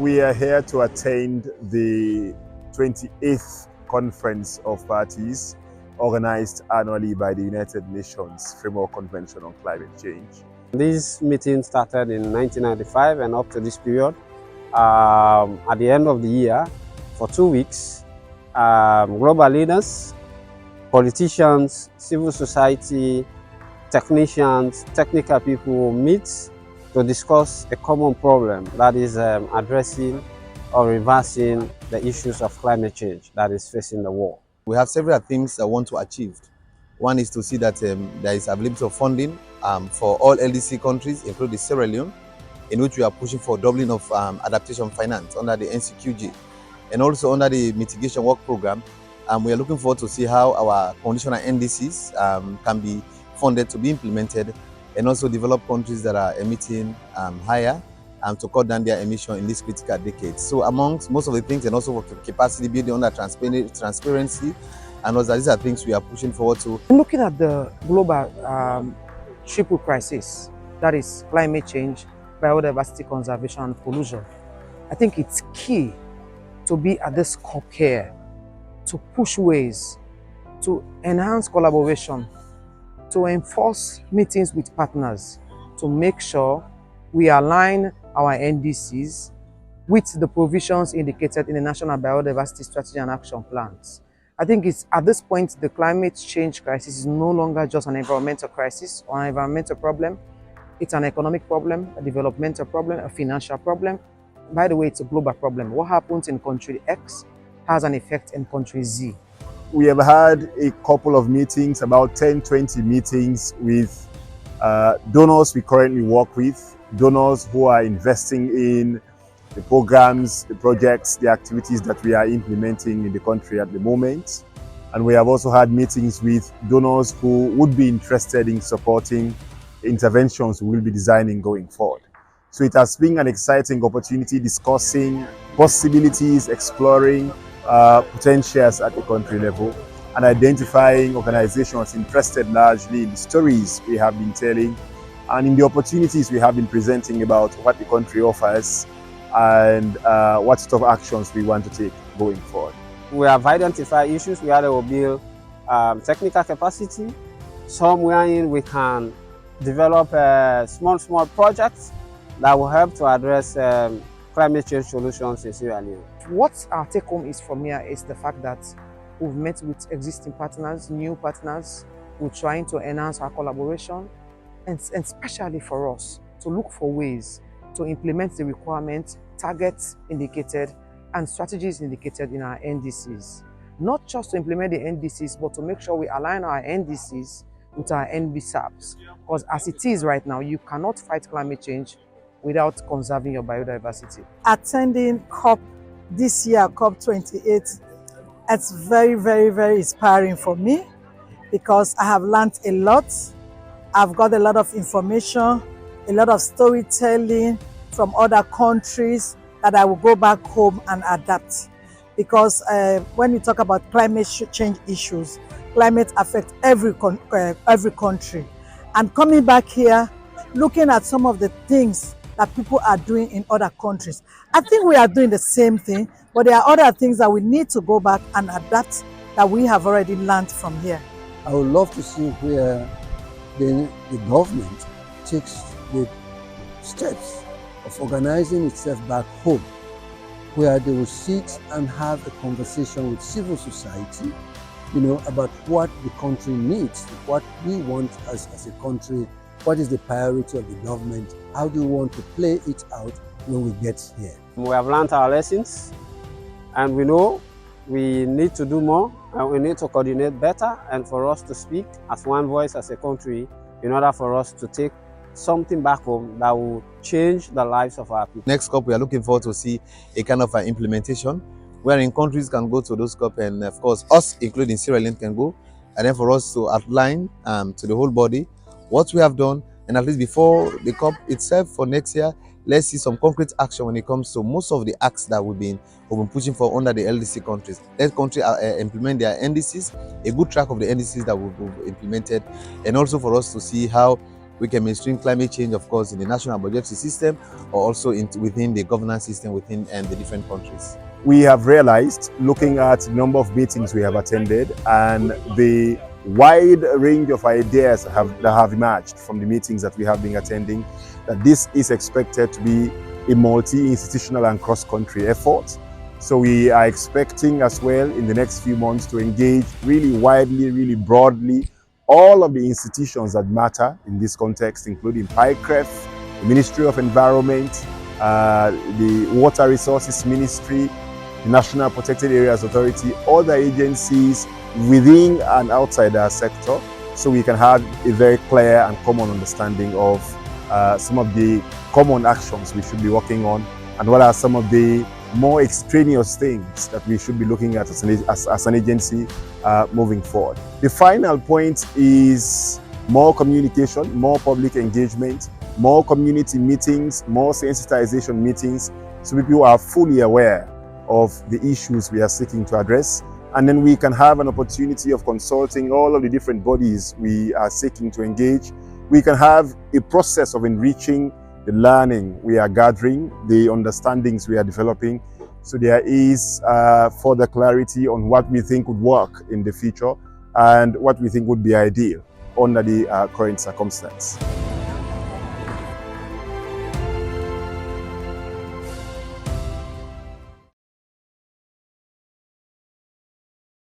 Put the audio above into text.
We are here to attend the 28th Conference of Parties organized annually by the United Nations Framework Convention on Climate Change. This meeting started in 1995 and up to this period. At the end of the year, for 2 weeks, global leaders, politicians, civil society, technicians, technical people will meet to discuss a common problem that is addressing or reversing the issues of climate change that is facing the world. We have several things I want to achieve. One is to see that there is availability of funding for all LDC countries, including Sierra Leone, in which we are pushing for doubling of adaptation finance under the NCQG, and also under the mitigation work program. We are looking forward to see how our conditional NDCs can be funded to be implemented, and also develop countries that are emitting higher to cut down their emission in this critical decade. So amongst most of the things, and also for capacity building under transparency, and also these are things we are pushing forward to. Looking at the global triple crisis, that is climate change, biodiversity conservation, and pollution, I think it's key to be at this COP here, to push ways to enhance collaboration, to enforce meetings with partners, to make sure we align our NDCs with the provisions indicated in the National Biodiversity Strategy and Action Plans. I think it's at this point the climate change crisis is no longer just an environmental crisis or an environmental problem. It's an economic problem, a developmental problem, a financial problem. By the way, it's a global problem. What happens in country X has an effect in country Z. We have had a couple of meetings, about 10-20 meetings with donors we currently work with, donors who are investing in the programs, the projects, the activities that we are implementing in the country at the moment. And we have also had meetings with donors who would be interested in supporting interventions we will be designing going forward. So it has been an exciting opportunity discussing possibilities, exploring potentials at the country level, and identifying organizations interested largely in the stories we have been telling and in the opportunities we have been presenting about what the country offers and what sort of actions we want to take going forward. We have identified issues where they will build technical capacity, some wherein we can develop small projects that will help to address climate change solutions in Sierra Leone. What our take home is from here is the fact that we've met with existing partners, new partners. We're trying to enhance our collaboration, and especially for us to look for ways to implement the requirements, targets indicated, and strategies indicated in our NDCs. Not just to implement the NDCs, but to make sure we align our NDCs with our NBSAPs. Because as it is right now, you cannot fight climate change without conserving your biodiversity. Attending COP this year, COP28, it's very inspiring for me because I have learned a lot. I've got a lot of information, a lot of storytelling from other countries that I will go back home and adapt. Because when you talk about climate change issues, climate affects every country. And coming back here, looking at some of the things that people are doing in other countries, I think we are doing the same thing, but there are other things that we need to go back and adapt that we have already learned from here. I would love to see where the government takes the steps of organizing itself back home, where they will sit and have a conversation with civil society, about what the country needs, what we want as a country, what is the priority of the government, how do we want to play it out when we get here. We have learned our lessons, and we know we need to do more, and we need to coordinate better, and for us to speak as one voice as a country in order for us to take something back home that will change the lives of our people. Next COP, we are looking forward to see a kind of implementation wherein countries can go to those COP, and of course us, including Sierra Leone, can go, and then for us to outline to the whole body what we have done, and at least before the COP itself for next year, let's see some concrete action when it comes to most of the acts that we've been pushing for under the LDC countries. Let countries implement their NDCs, a good track of the NDCs that we've implemented, and also for us to see how We can mainstream climate change, of course, in the national budgetary system or also within the governance system within the different countries. We have realized, looking at the number of meetings we have attended and the wide range of ideas that have emerged from the meetings that we have been attending, that this is expected to be a multi-institutional and cross-country effort. So we are expecting as well in the next few months to engage really widely, really broadly, all of the institutions that matter in this context, including PICREF, the Ministry of Environment, the Water Resources Ministry, the National Protected Areas Authority, other agencies within and outside our sector, so we can have a very clear and common understanding of some of the common actions we should be working on, and what are some of the more extraneous things that we should be looking at as an agency moving forward. The final point is more communication, more public engagement, more community meetings, more sensitization meetings, so people are fully aware of the issues we are seeking to address. And then we can have an opportunity of consulting all of the different bodies we are seeking to engage. We can have a process of enriching the learning we are gathering, the understandings we are developing. So there is further clarity on what we think would work in the future and what we think would be ideal under the current circumstance.